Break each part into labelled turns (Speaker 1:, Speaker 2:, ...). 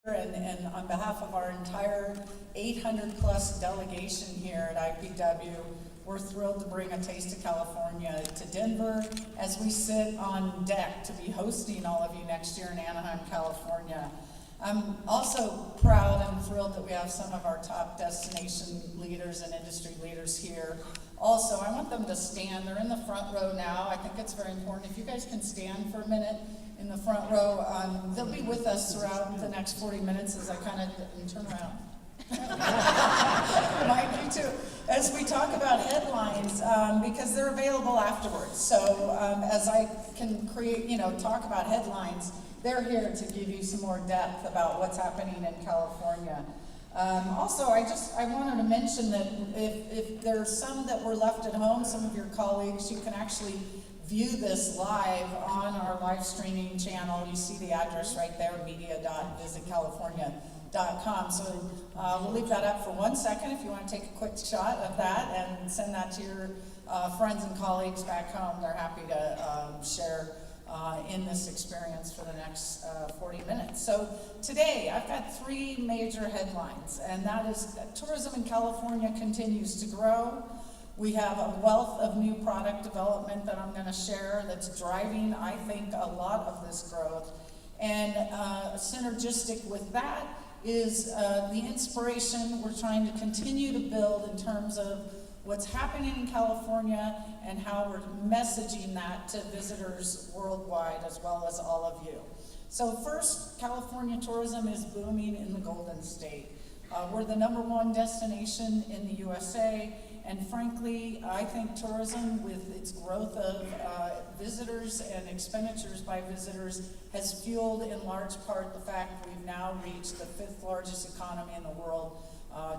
Speaker 1: And on behalf of our entire 800 plus delegation here at IPW, we're thrilled to bring A Taste of California to Denver as we sit on deck to be hosting all of you next year in Anaheim, California. I'm also proud and thrilled that we have some of our top destination leaders and industry leaders here. Also, I want them to stand. They're in the front row now. I think it's very important. If you guys can stand for a minute in the front row, they'll be with us throughout the next 40 minutes as I kind of turn around. Mike, you too. As we talk about headlines, because they're available afterwards. So as I can create, talk about headlines, they're here to give you some more depth about what's happening in California. Also, I wanted to mention that if there's some that were left at home, some of your colleagues, you can actually view this live on our live streaming channel. You see the address right there, media.visitcalifornia.com. So we'll leave that up for 1 second if you want to take a quick shot of that and send that to your friends and colleagues back home. They're happy to share in this experience for the next 40 minutes. So today I've got 3 major headlines, and that is that tourism in California continues to grow. We have a wealth of new product development that I'm going to share that's driving, I think, a lot of this growth. And synergistic with that is the inspiration we're trying to continue to build in terms of what's happening in California and how we're messaging that to visitors worldwide as well as all of you. So first, California tourism is booming in the Golden State. We're the #1 destination in the USA, and frankly, I think tourism, with its growth of visitors and expenditures by visitors, has fueled in large part the fact we've now reached the 5th largest economy in the world,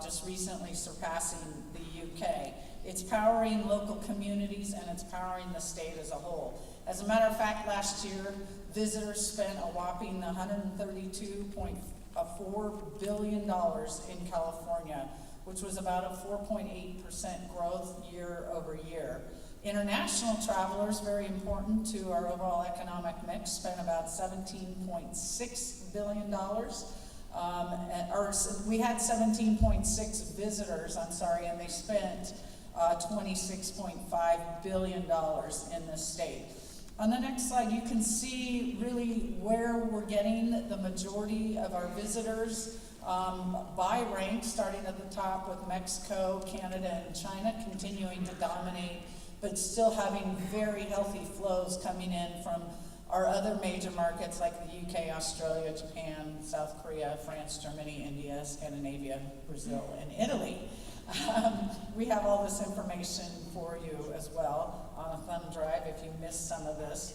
Speaker 1: just recently surpassing the UK. It's powering local communities and it's powering the state as a whole. As a matter of fact, last year, visitors spent a whopping $132.4 billion in California, which was about a 4.8% growth year over year. International travelers, very important to our overall economic mix, spent about $17.6 billion. We had 17.6 visitors, and they spent $26.5 billion in this state. On the next slide, you can see really where we're getting the majority of our visitors by rank, starting at the top with Mexico, Canada, and China continuing to dominate, but still having very healthy flows coming in from our other major markets like the UK, Australia, Japan, South Korea, France, Germany, India, Scandinavia, Brazil, and Italy. We have all this information for you as well on a thumb drive if you missed some of this.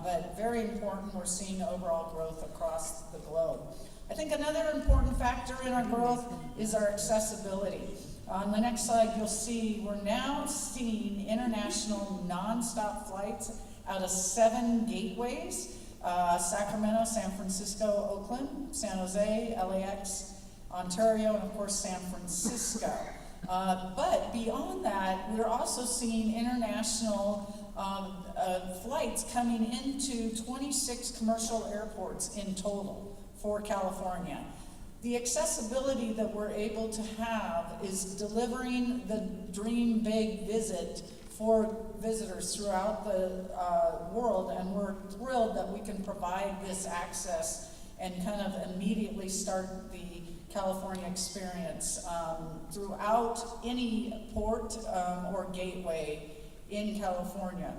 Speaker 1: But very important, we're seeing overall growth across the globe. I think another important factor in our growth is our accessibility. On the next slide, you'll see we're now seeing international non-stop flights out of 7 gateways: Sacramento, San Francisco, Oakland, San Jose, LAX, Ontario, and of course San Francisco. But beyond that, we're also seeing international flights coming into 26 commercial airports in total for California. The accessibility that we're able to have is delivering the dream big visit for visitors throughout the world, and we're thrilled that we can provide this access and kind of immediately start the California experience throughout any port or gateway in California.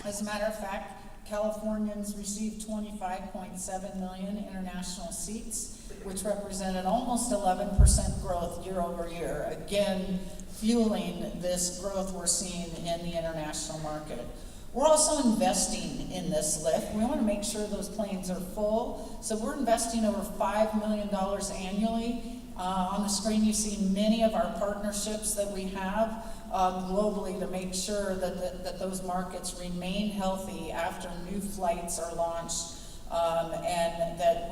Speaker 1: As a matter of fact, Californians received 25.7 million international seats, which represented almost 11% growth year over year, again fueling this growth we're seeing in the international market. We're also investing in this lift. We want to make sure those planes are full, so we're investing over $5 million annually. On the screen you see many of our partnerships that we have globally to make sure that those markets remain healthy after new flights are launched, and that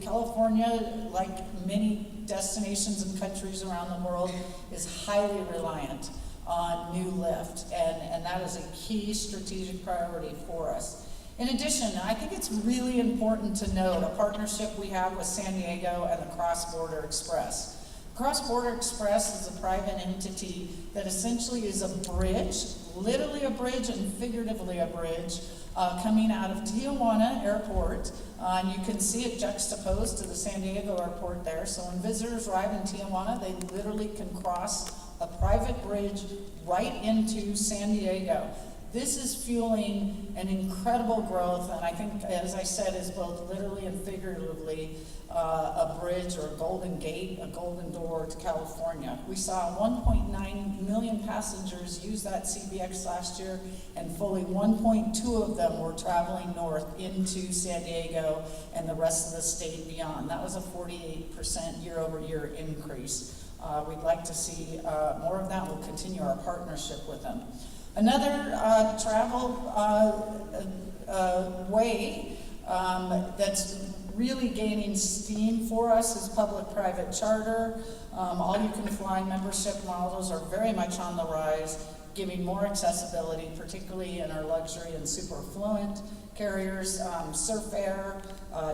Speaker 1: California, like many destinations and countries around the world, is highly reliant on new lift, and that is a key strategic priority for us. In addition, I think it's really important to note a partnership we have with San Diego and the Cross Border Express. Cross Border Express is a private entity that essentially is a bridge, literally a bridge and figuratively a bridge, coming out of Tijuana Airport. And you can see it juxtaposed to the San Diego Airport there. So when visitors arrive in Tijuana, they literally can cross a private bridge right into San Diego. This is fueling an incredible growth, and I think, as I said, is both literally and figuratively a bridge or a golden gate, a golden door to California. We saw 1.9 million passengers use that CBX last year, and fully 1.2 of them were traveling north into San Diego and the rest of the state beyond. That was a 48% year-over-year increase. We'd like to see more of that. We'll continue our partnership with them. Another travel way that's really gaining steam for us is public-private charter. All-you-can-fly membership models are very much on the rise, giving more accessibility, particularly in our luxury and super affluent carriers. Surf Air,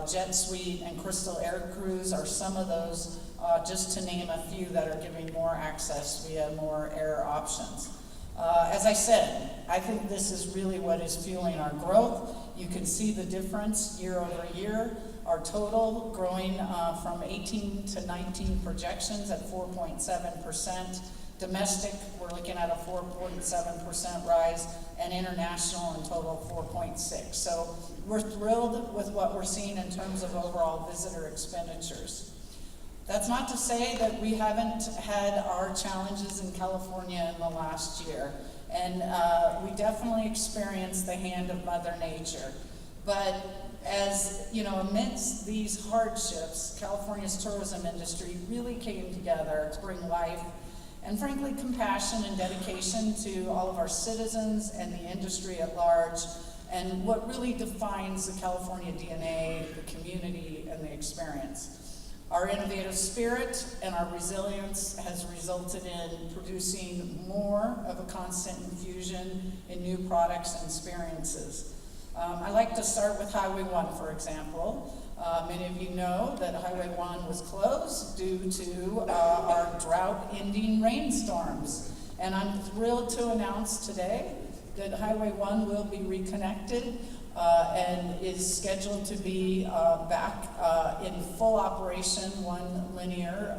Speaker 1: Jet Suite, and Crystal Air Cruise are some of those, just to name a few, that are giving more access via more air options. As I said, I think this is really what is fueling our growth. You can see the difference year over year. Our total growing from 18 to 19 projections at 4.7%. Domestic, we're looking at a 4.7% rise, and international in total 4.6%. So we're thrilled with what we're seeing in terms of overall visitor expenditures. That's not to say that we haven't had our challenges in California in the last year, and we definitely experienced the hand of Mother Nature. But as you know, amidst these hardships, California's tourism industry really came together to bring life and, frankly, compassion and dedication to all of our citizens and the industry at large, and what really defines the California DNA, the community, and the experience. Our innovative spirit and our resilience has resulted in producing more of a constant infusion in new products and experiences. I like to start with Highway 1, for example. Many of you know that Highway 1 was closed due to our drought-ending rainstorms. And I'm thrilled to announce today that Highway 1 will be reconnected and is scheduled to be back in full operation, one linear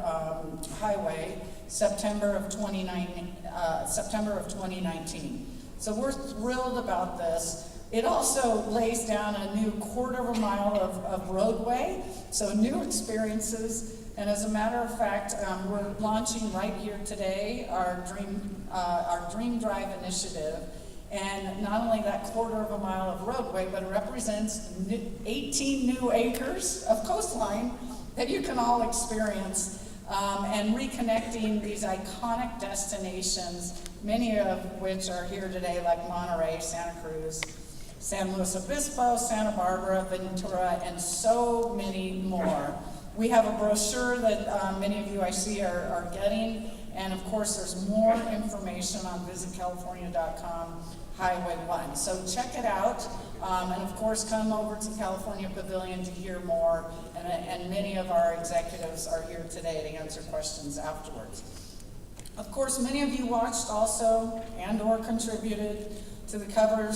Speaker 1: highway, September of 2019. So we're thrilled about this. It also lays down a new 1/4 mile of roadway, so new experiences. And as a matter of fact, we're launching right here today our Dream Drive initiative. And not only that 1/4 mile of roadway, but it represents 18 new acres of coastline that you can all experience, and reconnecting these iconic destinations, many of which are here today, like Monterey, Santa Cruz, San Luis Obispo, Santa Barbara, Ventura, and so many more. We have a brochure that many of you I see are getting, and of course there's more information on visitcalifornia.com, Highway 1. So check it out, and of course come over to California Pavilion to hear more, and many of our executives are here today to answer questions afterwards. Of course, many of you watched also and or contributed to covering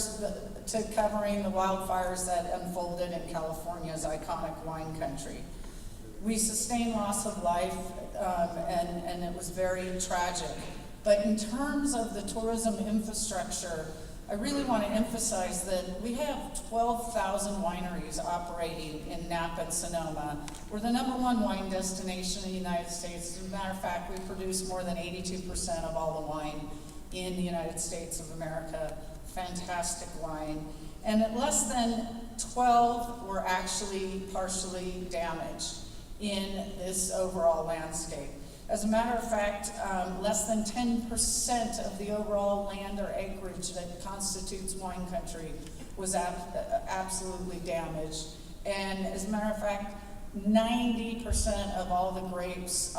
Speaker 1: the wildfires that unfolded in California's iconic wine country. We sustained loss of life, and it was very tragic. But in terms of the tourism infrastructure, I really want to emphasize that we have 12,000 wineries operating in Napa and Sonoma. We're the #1 wine destination in the United States. As a matter of fact, we produce more than 82% of all the wine in the United States of America. Fantastic wine. And less than 12 were actually partially damaged in this overall landscape. As a matter of fact, less than 10% of the overall land or acreage that constitutes wine country was absolutely damaged. And as a matter of fact, 90% of all the grapes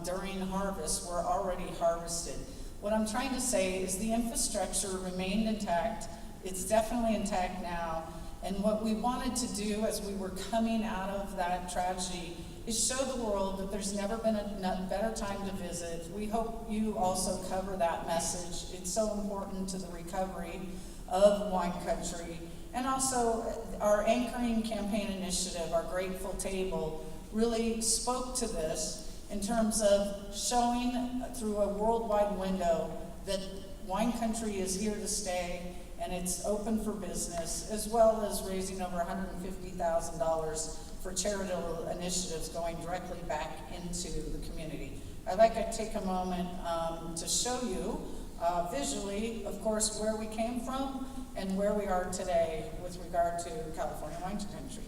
Speaker 1: during harvest were already harvested. What I'm trying to say is the infrastructure remained intact. It's definitely intact now. And what we wanted to do as we were coming out of that tragedy is show the world that there's never been a better time to visit. We hope you also cover that message. It's so important to the recovery of wine country. And also our anchoring campaign initiative, our Grateful Table, really spoke to this in terms of showing through a worldwide window that wine country is here to stay and it's open for business, as well as raising over $150,000 for charitable initiatives going directly back into the community. I'd like to take a moment to show you visually, of course, where we came from and where we are today with regard to California wine country.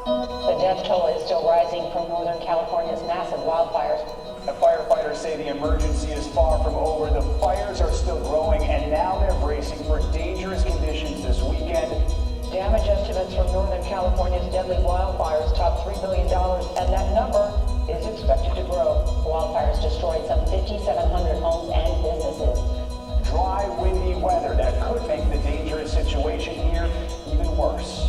Speaker 2: The death toll is still rising from Northern California's massive wildfires.
Speaker 3: The firefighters say the emergency is far from over. The fires are still growing, and now they're bracing for dangerous conditions this weekend.
Speaker 2: Damage estimates from Northern California's deadly wildfires top $3 billion, and that number is expected to grow. Wildfires destroyed some 5,700 homes and businesses.
Speaker 3: Dry, windy weather that could make the dangerous situation here even worse.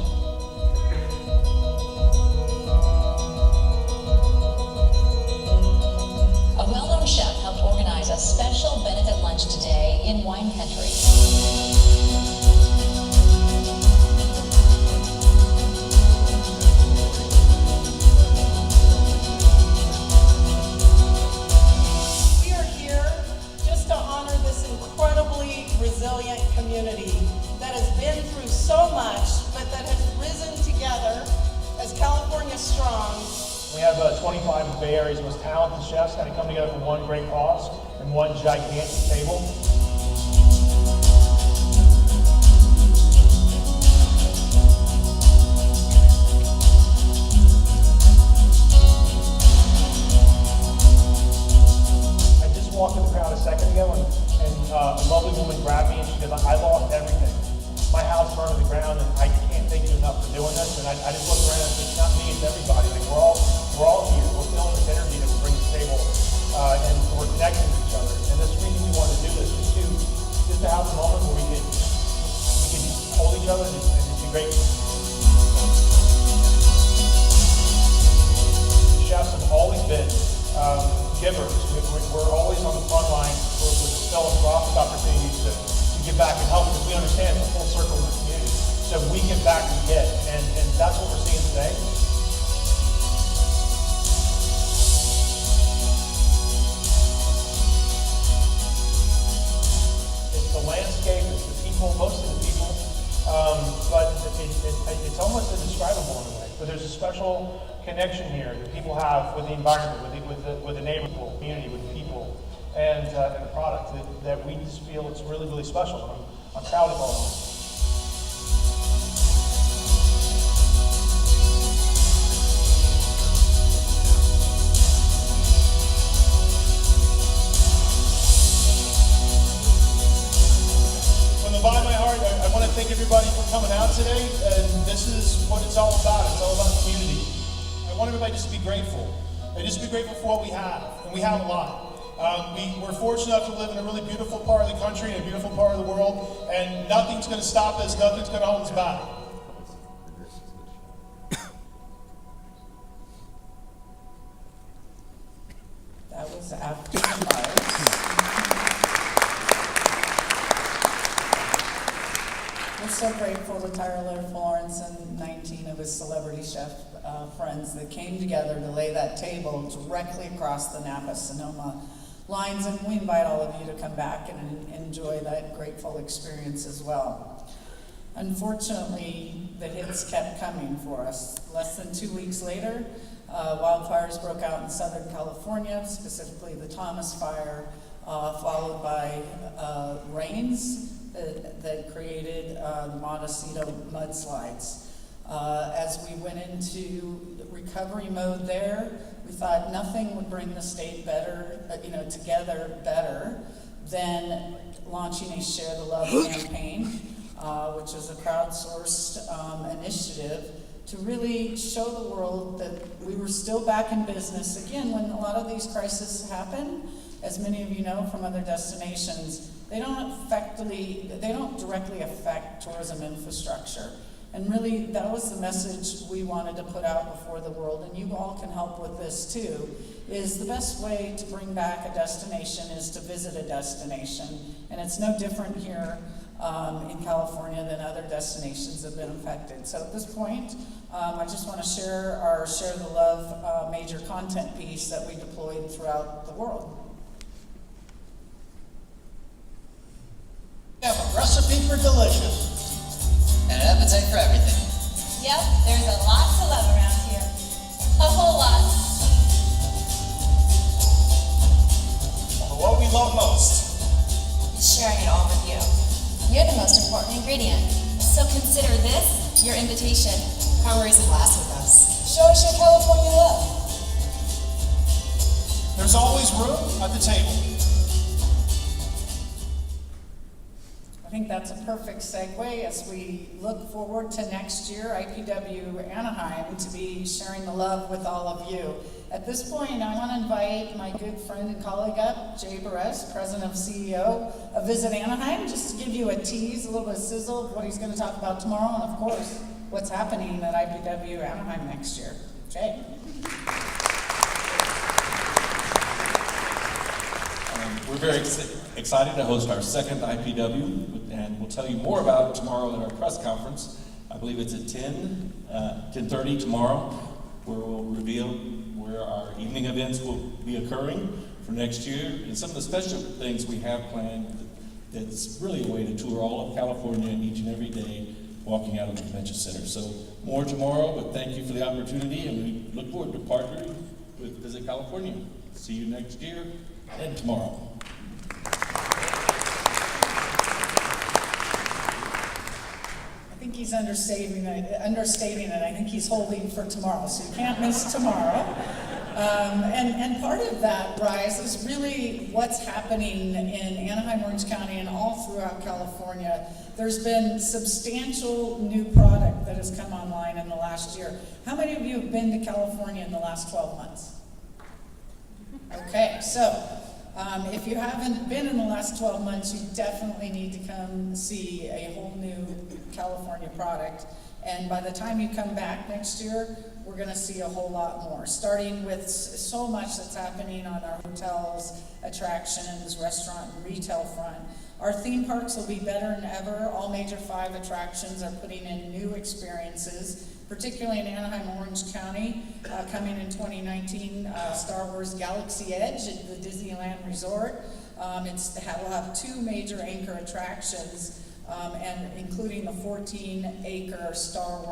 Speaker 4: A well-known chef helped organize a special benefit lunch today in wine country.
Speaker 5: We are here just to honor this incredibly resilient community that has been through so much, but that has risen together as California Strong.
Speaker 6: We have 25 of the Bay Area's most talented chefs kind of come together for one great cause and one gigantic table. I just walked in the crowd a second ago and a lovely woman grabbed me and she goes, I lost everything. My house burned to the ground and I can't thank you enough for doing this. And I just looked around and said, it's not me, it's everybody. Like we're all here. We're feeling this energy that we bring to the table, and we're connecting with each other. And this reason we wanted to do this is just to have a moment where we could hold each other and just be grateful. Chefs have always been givers. We're always on the front line with philanthropic opportunities to give back and help, because we understand it's a full circle in the community. So we give back, we get, and that's what we're seeing today. It's the landscape, it's the people, most of the people, but it's almost indescribable in a way. But there's a special connection here that people have with the environment, with the neighborhood community, with the people, and the product that we just feel it's really, really special. I'm proud of all of this. From the bottom of my heart, I want to thank everybody for coming out today, and this is what it's all about. It's all about community. I want everybody just to be grateful, and just be grateful for what we have, and we have a lot. We're fortunate enough to live in a really beautiful part of the country and a beautiful part of the world, and nothing's going to stop us, nothing's going to hold us back.
Speaker 1: That was after the fires. We're so grateful to Tyler Florence and 19 of his celebrity chef friends that came together to lay that table directly across the Napa-Sonoma lines, and we invite all of you to come back and enjoy that grateful experience as well. Unfortunately, the hits kept coming for us. Less than 2 weeks later, wildfires broke out in Southern California, specifically the Thomas Fire, followed by rains that created the Montecito mudslides. As we went into recovery mode there, we thought nothing would bring the state together better than launching a Share the Love campaign, which is a crowdsourced initiative to really show the world that we were still back in business. Again, when a lot of these crises happen, as many of you know from other destinations, they don't directly affect tourism infrastructure. And really, that was the message we wanted to put out before the world, and you all can help with this too, is the best way to bring back a destination is to visit a destination. And it's no different here in California than other destinations have been affected. So at this point, I just want to share our Share the Love major content piece that we deployed throughout the world.
Speaker 7: We have a recipe for delicious.
Speaker 8: And an appetite for everything.
Speaker 4: Yep, there's a lot to love around here. A whole lot.
Speaker 7: But what we love most
Speaker 4: It's sharing it all with you. You're the most important ingredient. So consider this your invitation. Come raise a glass with us. Show us your California love.
Speaker 7: there's always room at the table.
Speaker 1: I think that's a perfect segue as we look forward to next year, IPW Anaheim, to be sharing the love with all of you. At this point, I want to invite my good friend and colleague up, Jay Perez, President and CEO of Visit Anaheim, just to give you a tease, a little bit of sizzle of what he's going to talk about tomorrow, and of course, what's happening at IPW Anaheim next year. Jay.
Speaker 9: We're very excited to host our second IPW, and we'll tell you more about it tomorrow at our press conference. I believe it's at 10:30 tomorrow, where we'll reveal where our evening events will be occurring for next year, and some of the special things we have planned that's really a way to tour all of California each and every day, walking out of the convention center. So more tomorrow, but thank you for the opportunity, and we look forward to partnering with Visit California. See you next year and tomorrow.
Speaker 1: I think he's understating it. I think he's holding for tomorrow, so you can't miss tomorrow. And part of that rise is really what's happening in Anaheim, Orange County, and all throughout California. There's been substantial new product that has come online in the last year. How many of you have been to California in the last 12 months? Okay, so if you haven't been in the last 12 months, you definitely need to come see a whole new California product. And by the time you come back next year, we're going to see a whole lot more, starting with so much that's happening on our hotels, attractions, restaurant, and retail front. Our theme parks will be better than ever. All major 5 attractions are putting in new experiences, particularly in Anaheim, Orange County, coming in 2019, Star Wars Galaxy Edge at the Disneyland Resort. We'll have 2 major anchor attractions, and including the 14-acre Star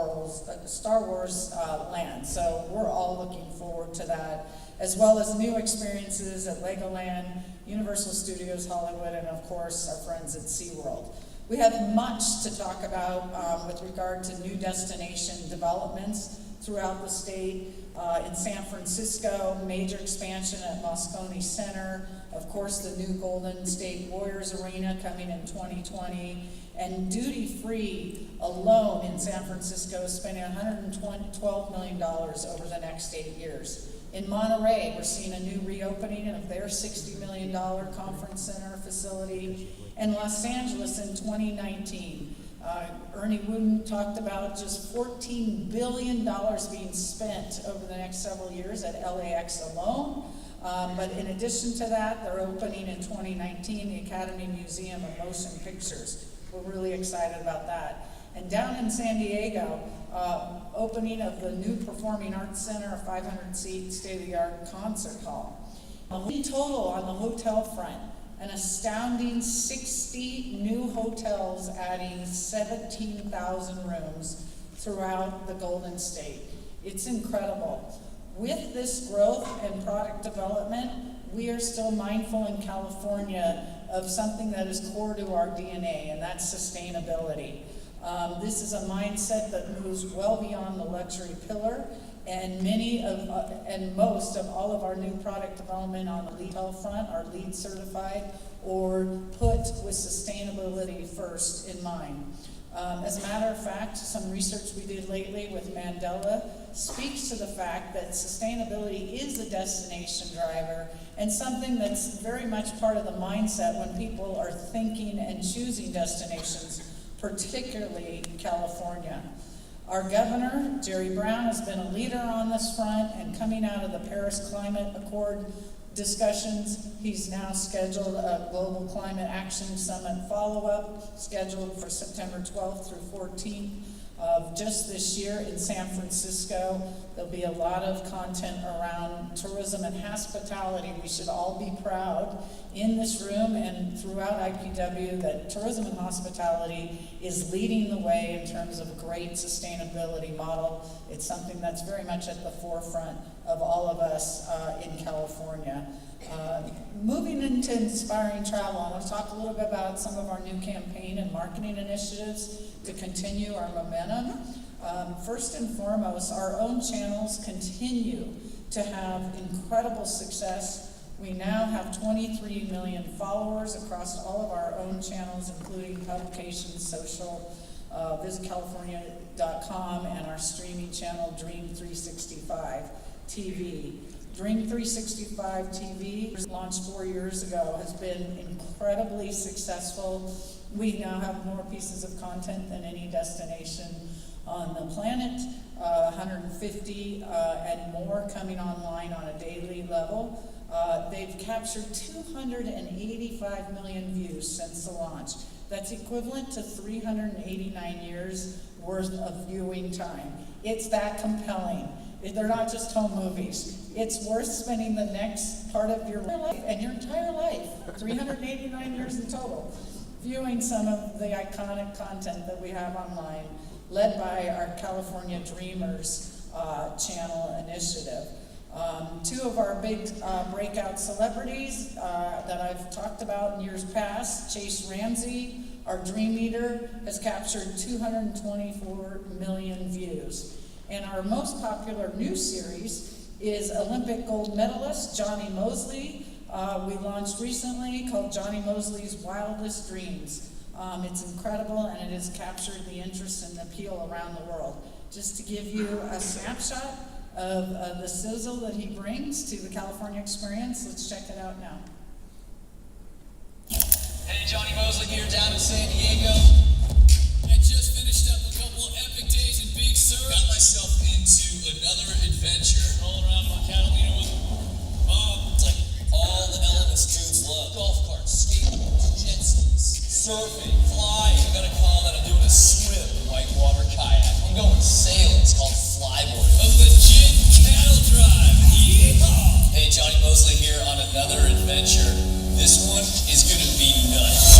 Speaker 1: Wars land. So we're all looking forward to that, as well as new experiences at Legoland, Universal Studios Hollywood, and of course our friends at SeaWorld. We have much to talk about with regard to new destination developments throughout the state. In San Francisco, major expansion at Moscone Center. Of course, the new Golden State Warriors Arena coming in 2020. And duty-free alone in San Francisco is spending $112 million over the next 8 years. In Monterey, we're seeing a new reopening of their $60 million conference center facility. And Los Angeles in 2019, Ernie Wooden talked about just $14 billion being spent over the next several years at LAX alone. But in addition to that, they're opening in 2019 the Academy Museum of Motion Pictures. We're really excited about that. And down in San Diego, opening of the new Performing Arts Center, a 500-seat state-of-the-art concert hall. In total on the hotel front, an astounding 60 new hotels adding 17,000 rooms throughout the Golden State. It's incredible. With this growth and product development, we are still mindful in California of something that is core to our DNA, and that's sustainability. This is a mindset that moves well beyond the luxury pillar, and most of all of our new product development on the retail front are LEED certified or put with sustainability first in mind. As a matter of fact, some research we did lately with Mandela speaks to the fact that sustainability is a destination driver and something that's very much part of the mindset when people are thinking and choosing destinations, particularly California. Our governor, Jerry Brown, has been a leader on this front, and coming out of the Paris Climate Accord discussions, he's now scheduled a Global Climate Action Summit follow-up scheduled for September 12th through 14th of just this year in San Francisco. There'll be a lot of content around tourism and hospitality. We should all be proud in this room and throughout IPW that tourism and hospitality is leading the way in terms of a great sustainability model. It's something that's very much at the forefront of all of us in California. Moving into inspiring travel, I want to talk a little bit about some of our new campaign and marketing initiatives to continue our momentum. First and foremost, our own channels continue to have incredible success. We now have 23 million followers across all of our own channels, including publications, social, visitcalifornia.com, and our streaming channel, Dream 365 TV. Dream 365 TV, launched 4 years ago, has been incredibly successful. We now have more pieces of content than any destination on the planet, 150 and more coming online on a daily level. They've captured 285 million views since the launch. That's equivalent to 389 years worth of viewing time. It's that compelling. They're not just home movies. It's worth spending the next part of your life and your entire life, 389 years in total, viewing some of the iconic content that we have online, led by our California Dreamers channel initiative. Two of our big breakout celebrities that I've talked about in years past, Chase Ramsey, our Dream Eater, has captured 224 million views. And our most popular new series is Olympic gold medalist Johnny Mosley. We launched recently, called Johnny Mosley's Wildest Dreams. It's incredible, and it has captured the interest and appeal around the world. Just to give you a snapshot of the sizzle that he brings to the California experience, let's check it out now.
Speaker 8: Hey, Johnny Mosley here down in San Diego. I just finished up a couple of epic days in Big Sur. Got myself into another adventure. Roll around on Catalina with it's like all the elements dudes love. Golf carts, skateboards, jet skis, surfing, flying. I gotta call that I'm doing a swim, whitewater kayak. I'm going sailing. It's called flyboard. A legit cattle drive. Yeehaw! Hey, Johnny Mosley here on another adventure. This one is gonna be nuts.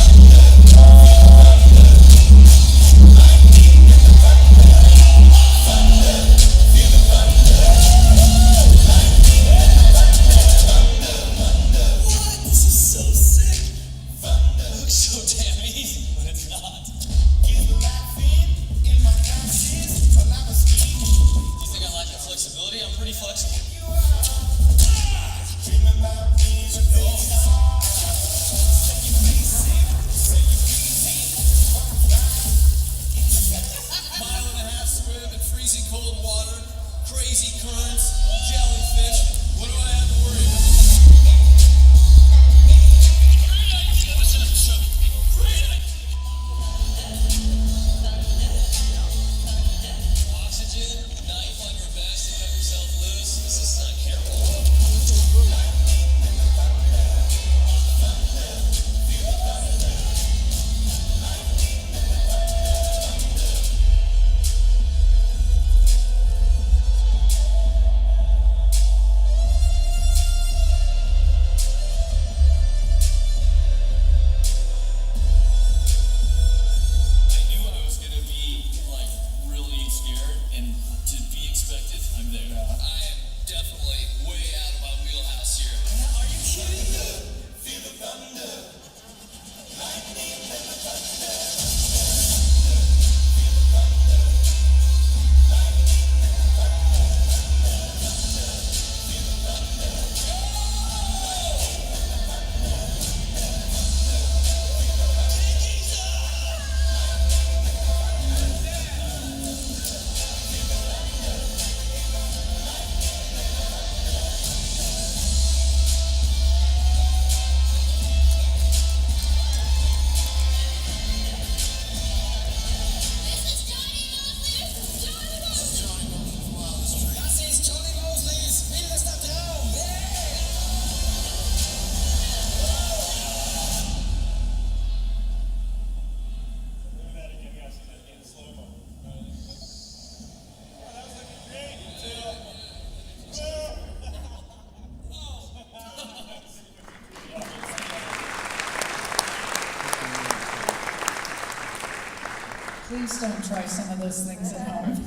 Speaker 1: Please don't try some of those things at home.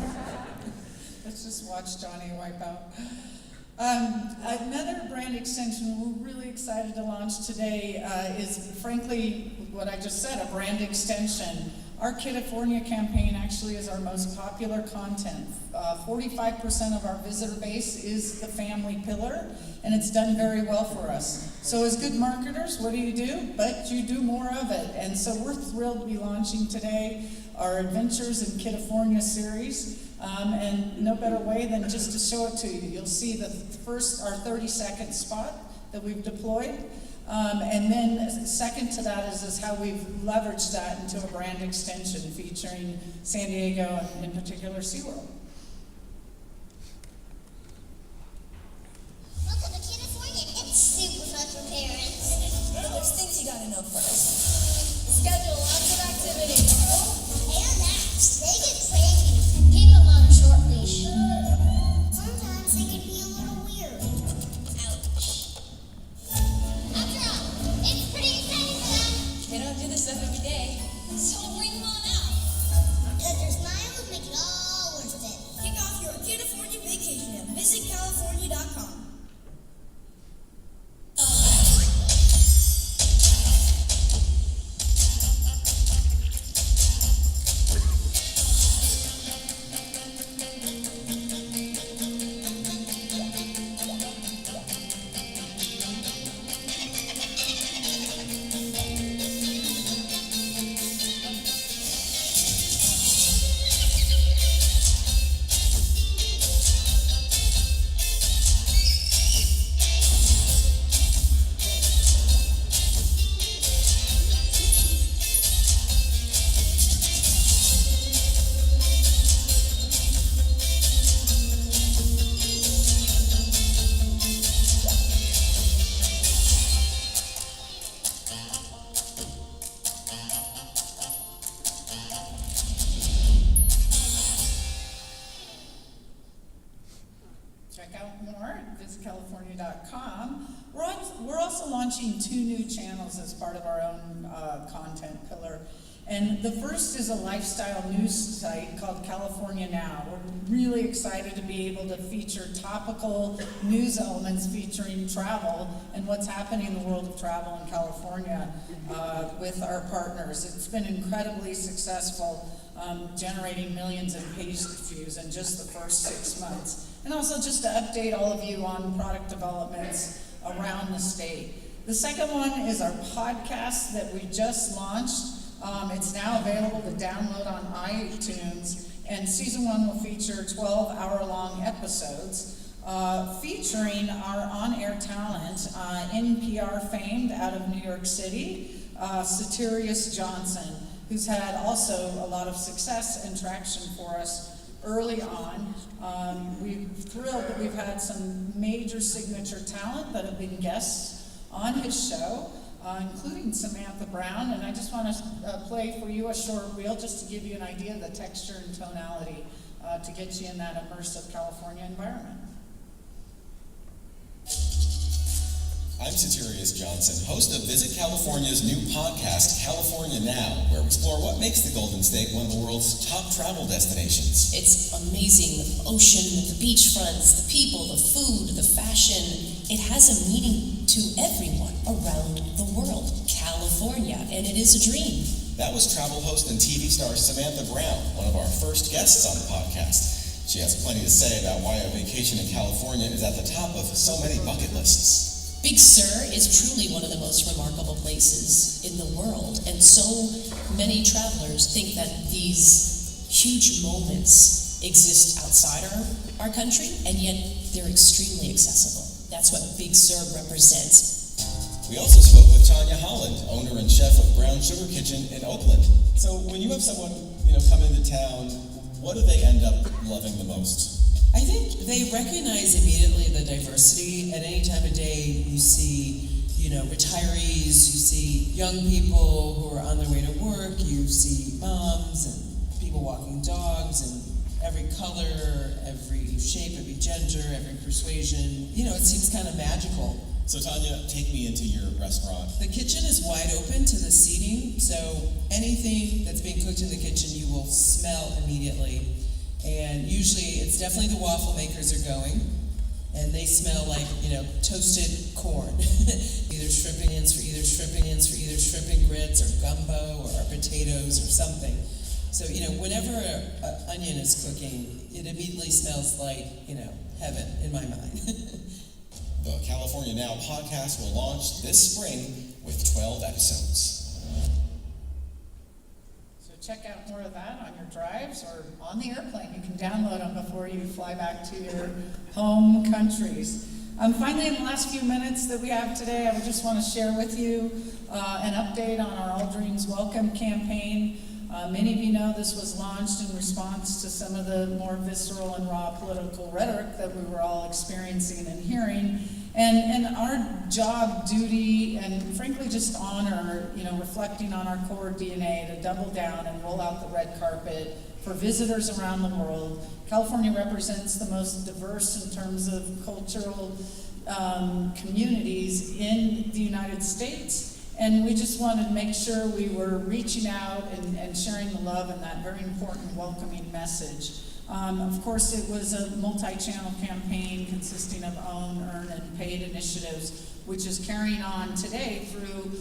Speaker 1: Let's just watch Johnny wipe out. Another brand extension we're really excited to launch today is, frankly, what I just said, a brand extension. Our California campaign actually is our most popular content. 45% of our visitor base is the family pillar, and it's done very well for us. So as good marketers, what do? But you do more of it. And so we're thrilled to be launching today our Adventures in California series. And no better way than just to show it to you. You'll see our 30-second spot that we've deployed. And then second to that is how we've leveraged that into a brand extension featuring San Diego and in particular SeaWorld.
Speaker 10: Welcome to California. It's super fun for parents.
Speaker 4: There's things you gotta know first. Schedule lots of activities.
Speaker 10: And apps. They get cranky. Keep them on a short leash. Sometimes they can be a little weird. Ouch. After all, it's pretty exciting for them.
Speaker 4: They don't do this stuff every day.
Speaker 10: So bring them on out. Because their smiles make it all worth it.
Speaker 4: Kick off your California vacation at visitcalifornia.com.
Speaker 1: Check out more at visitcalifornia.com. We're also launching 2 new channels as part of our own content pillar. And the first is a lifestyle news site called California Now. We're really excited to be able to feature topical news elements featuring travel and what's happening in the world of travel in California with our partners. It's been incredibly successful, generating millions of page views in just the first 6 months. And also just to update all of you on product developments around the state. The second one is our podcast that we just launched. It's now available to download on iTunes, and season 1 will feature 12-hour-long episodes featuring our on-air talent, NPR famed out of New York City, Satirius Johnson, who's had also a lot of success and traction for us early on. We're thrilled that we've had some major signature talent that have been guests on his show, including Samantha Brown, and I just want to play for you a short reel just to give you an idea of the texture and tonality to get you in that immersive California environment.
Speaker 7: I'm Satirius Johnson, host of Visit California's new podcast, California Now, where we explore what makes the Golden State one of the world's top travel destinations.
Speaker 11: It's amazing. The ocean, the beachfronts, the people, the food, the fashion. It has a meaning to everyone around the world. California, and it is a dream.
Speaker 7: That was travel host and TV star Samantha Brown, one of our first guests on the podcast. She has plenty to say about why a vacation in California is at the top of so many bucket lists.
Speaker 11: Big Sur is truly one of the most remarkable places in the world, and so many travelers think that these huge moments exist outside our country, and yet they're extremely accessible. That's what Big Sur represents.
Speaker 7: We also spoke with Tanya Holland, owner and chef of Brown Sugar Kitchen in Oakland. So when you have someone, come into town, what do they end up loving the most?
Speaker 12: I think they recognize immediately the diversity. At any time of day, you see, retirees, you see young people who are on their way to work, you see moms and people walking dogs, and every color, every shape, every gender, every persuasion. It seems kind of magical
Speaker 7: So Tanya, take me into your restaurant.
Speaker 12: The kitchen is wide open to the seating, so anything that's being cooked in the kitchen you will smell immediately. And usually it's definitely the waffle makers are going, and they smell like, toasted corn. Either shrimp and onions for either shrimp and grits or gumbo or potatoes or something. So, whenever an onion is cooking, it immediately smells like, heaven in my mind.
Speaker 7: The California Now podcast will launch this spring with 12 episodes.
Speaker 1: So check out more of that on your drives or on the airplane. You can download them before you fly back to your home countries. Finally, in the last few minutes that we have today, I would just want to share with you an update on our All Dreams Welcome campaign. Many of you know this was launched in response to some of the more visceral and raw political rhetoric that we were all experiencing and hearing. And our job, duty, and frankly just honor, reflecting on our core DNA to double down and roll out the red carpet for visitors around the world. California represents the most diverse in terms of cultural communities in the United States. And we just wanted to make sure we were reaching out and sharing the love and that very important welcoming message. Of course, it was a multi-channel campaign consisting of own, earn, and paid initiatives, which is carrying on today through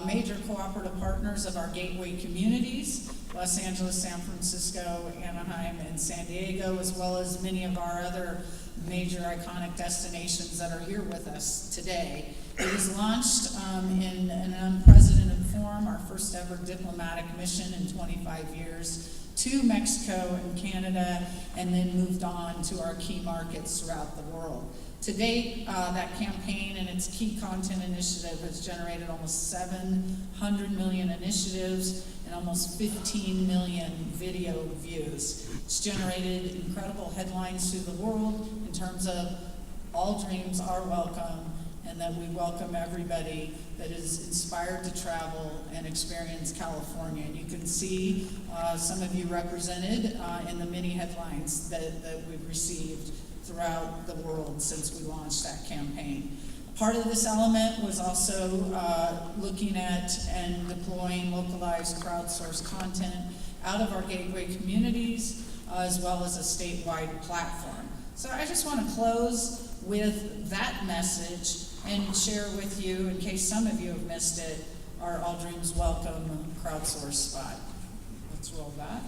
Speaker 1: major cooperative partners of our gateway communities, Los Angeles, San Francisco, Anaheim, and San Diego, as well as many of our other major iconic destinations that are here with us today. It was launched in an unprecedented form, our first ever diplomatic mission in 25 years, to Mexico and Canada, and then moved on to our key markets throughout the world. To date, that campaign and its key content initiative has generated almost 700 million initiatives and almost 15 million video views. It's generated incredible headlines through the world in terms of all dreams are welcome, and that we welcome everybody that is inspired to travel and experience California. And you can see some of you represented in the many headlines that we've received throughout the world since we launched that campaign. Part of this element was also looking at and deploying localized crowdsourced content out of our gateway communities, as well as a statewide platform. So I just want to close with that message and share with you, in case some of you have missed it, our All Dreams Welcome crowdsourced spot. Let's roll that.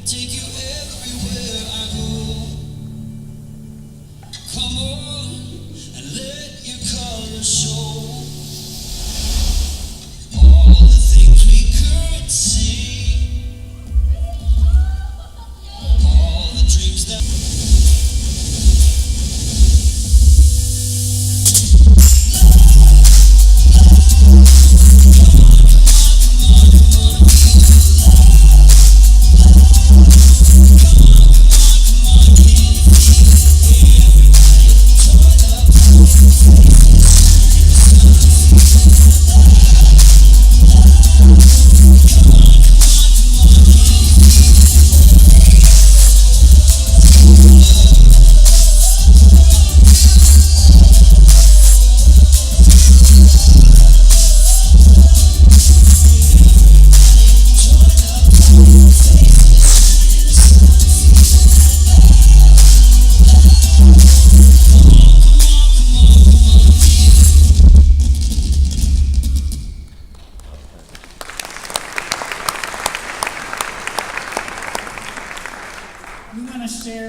Speaker 8: Take you everywhere I go. Come on and let your colors show. All the things we couldn't see. All the dreams that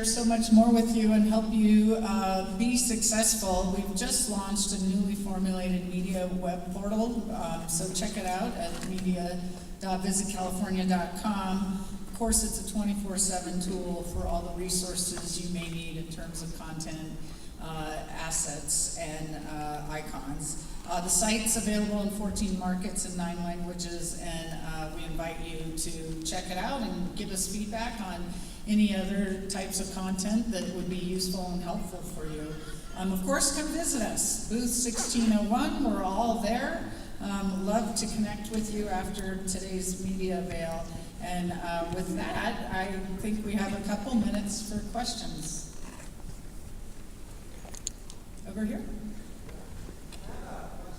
Speaker 1: so much more with you and help you be successful. We've just launched a newly formulated media web portal, so check it out at media.visitcalifornia.com. Of course, it's a 24/7 tool for all the resources you may need in terms of content, assets, and icons. The site's available in 14 markets and 9 languages, and we invite you to check it out and give us feedback on any other types of content that would be useful and helpful for you. Of course, come visit us. Booth 1601, we're all there. Love to connect with you after today's media avail. And with that, I think we have a couple minutes for questions. Over here.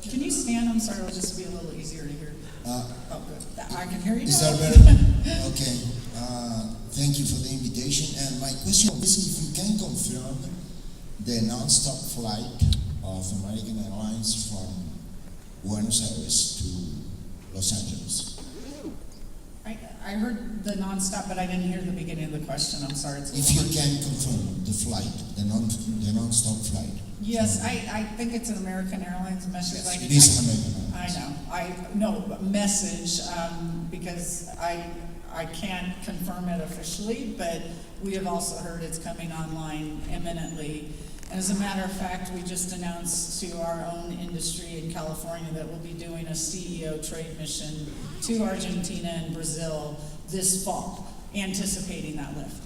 Speaker 1: Can you stand? I'm sorry, it'll just be a little easier to hear. Oh, good. I can hear you
Speaker 13: Is
Speaker 1: now.
Speaker 13: that better? Okay. Thank you for the invitation. And my question is if you can confirm the non-stop flight of American Airlines from Buenos Aires to Los Angeles.
Speaker 1: I heard the nonstop, but I didn't hear the beginning of the question. I'm sorry. It's a
Speaker 13: If you
Speaker 1: little
Speaker 13: can confirm the flight, the non-stop flight.
Speaker 1: Yes, I think it's an American Airlines message.
Speaker 13: Yes, it is an American Airlines.
Speaker 1: I know. Message, because I can't confirm it officially, but we have also heard it's coming online imminently. And as a matter of fact, we just announced to our own industry in California that we'll be doing a CEO trade mission to Argentina and Brazil this fall, anticipating that lift.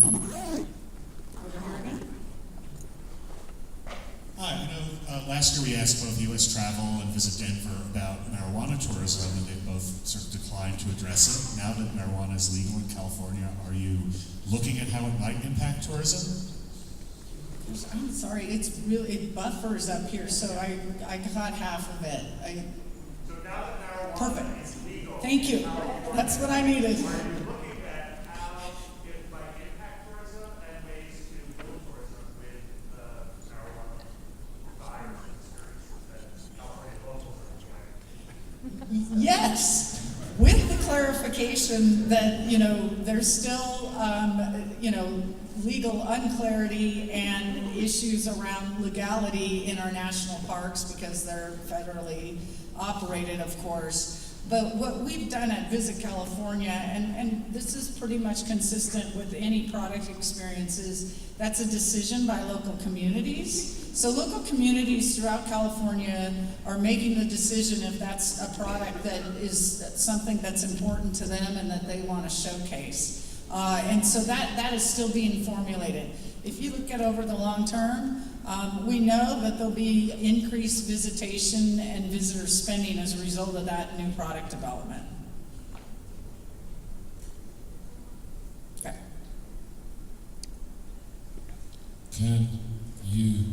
Speaker 1: Over here again.
Speaker 14: Hi, last year we asked both U.S. Travel and Visit Denver about marijuana tourism, and they both sort of declined to address it. Now that marijuana is legal in California, are you looking at how it might impact tourism?
Speaker 1: I'm sorry, it buffers up here, so I caught half of it.
Speaker 6: So now that marijuana
Speaker 1: Perfect.
Speaker 6: is legal.
Speaker 1: Thank you. That's what I needed.
Speaker 6: Are you looking at how it might impact tourism and ways to build tourism with marijuana buyers and experiences that California locals are enjoying?
Speaker 1: Yes, with the clarification that, there's still, legal unclarity and issues around legality in our national parks because they're federally operated, of course. But what we've done at Visit California, and this is pretty much consistent with any product experiences, that's a decision by local communities. So local communities throughout California are making the decision if that's a product that is something that's important to them and that they want to showcase. And so that is still being formulated. If you look at over the long term, we know that there'll be increased visitation and visitor spending as a result of that new product development. Okay.
Speaker 15: Can you